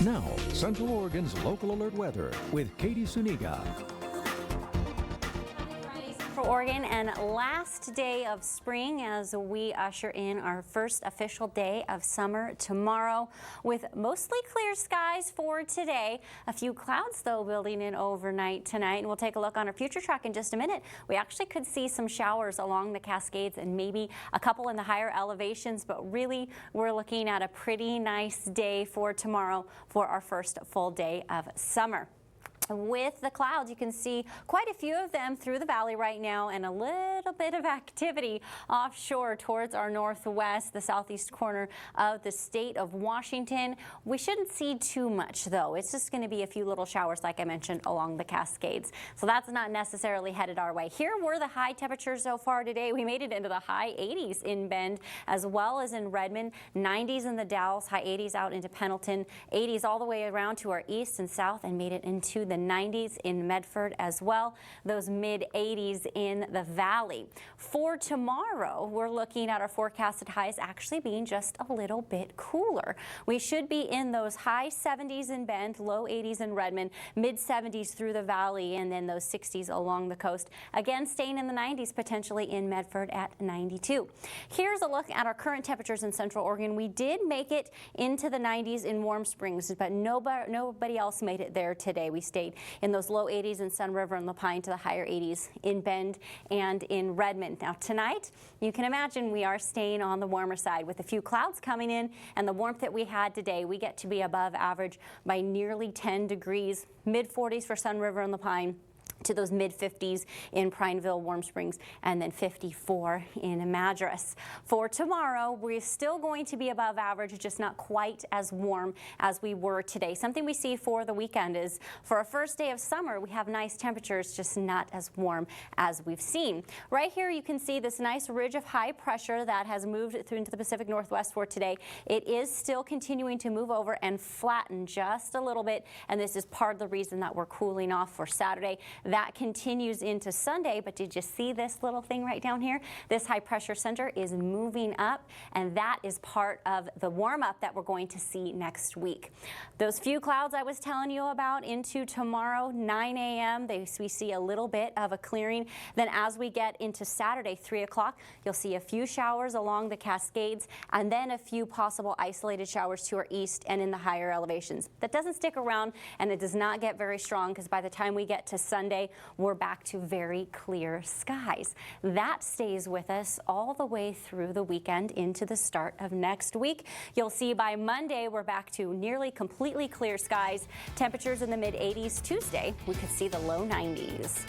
Now, Central Oregon's local alert weather with Katie Suniga. For Oregon, and last day of spring as we usher in our first official day of summer tomorrow with mostly clear skies for today. A few clouds though building in overnight tonight, and we'll take a look on our future track in just a minute. We actually could see some showers along the Cascades and maybe a couple in the higher elevations, but really we're looking at a pretty nice day for tomorrow for our first full day of summer. With the clouds, you can see quite a few of them through the valley right now, and a little bit of activity offshore towards our northwest, the southeast corner of the state of Washington. We shouldn't see too much though. It's just going to be a few little showers like I mentioned along the Cascades. So that's not necessarily headed our way. Here were the high temperatures so far today. We made it into the high 80s in Bend as well as in Redmond, 90s in the Dalles, high 80s out into Pendleton, 80s all the way around to our east and south, and made it into the 90s in Medford as well, those mid 80s in the valley. For tomorrow, we're looking at our forecasted highs actually being just a little bit cooler. We should be in those high 70s in Bend, low 80s in Redmond, mid 70s through the valley, and then those 60s along the coast. Again, staying in the 90s potentially in Medford at 92. Here's a look at our current temperatures in Central Oregon. We did make it into the 90s in Warm Springs, but nobody else made it there today. We stayed in those low 80s in Sun River and La Pine to the higher 80s in Bend and in Redmond. Now tonight, you can imagine we are staying on the warmer side with a few clouds coming in, and the warmth that we had today, we get to be above average by nearly 10 degrees, mid 40s for Sun River and La Pine, to those mid 50s in Prineville, Warm Springs, and then 54 in Madras. For tomorrow, we're still going to be above average, just not quite as warm as we were today. Something we see for the weekend is for a first day of summer, we have nice temperatures, just not as warm as we've seen. Right here, you can see this nice ridge of high pressure that has moved through into the Pacific Northwest for today. It is still continuing to move over and flatten just a little bit, and this is part of the reason that we're cooling off for Saturday. That continues into Sunday, but did you see this little thing right down here? This high pressure center is moving up, and that is part of the warm up that we're going to see next week. Those few clouds I was telling you about into tomorrow, 9 a.m., we see a little bit of a clearing. Then as we get into Saturday, 3 o'clock, you'll see a few showers along the Cascades, and then a few possible isolated showers to our east and in the higher elevations. That doesn't stick around, and it does not get very strong, because by the time we get to Sunday, we're back to very clear skies. That stays with us all the way through the weekend into the start of next week. You'll see by Monday we're back to nearly completely clear skies. Temperatures in the mid 80s. Tuesday we could see the low 90s.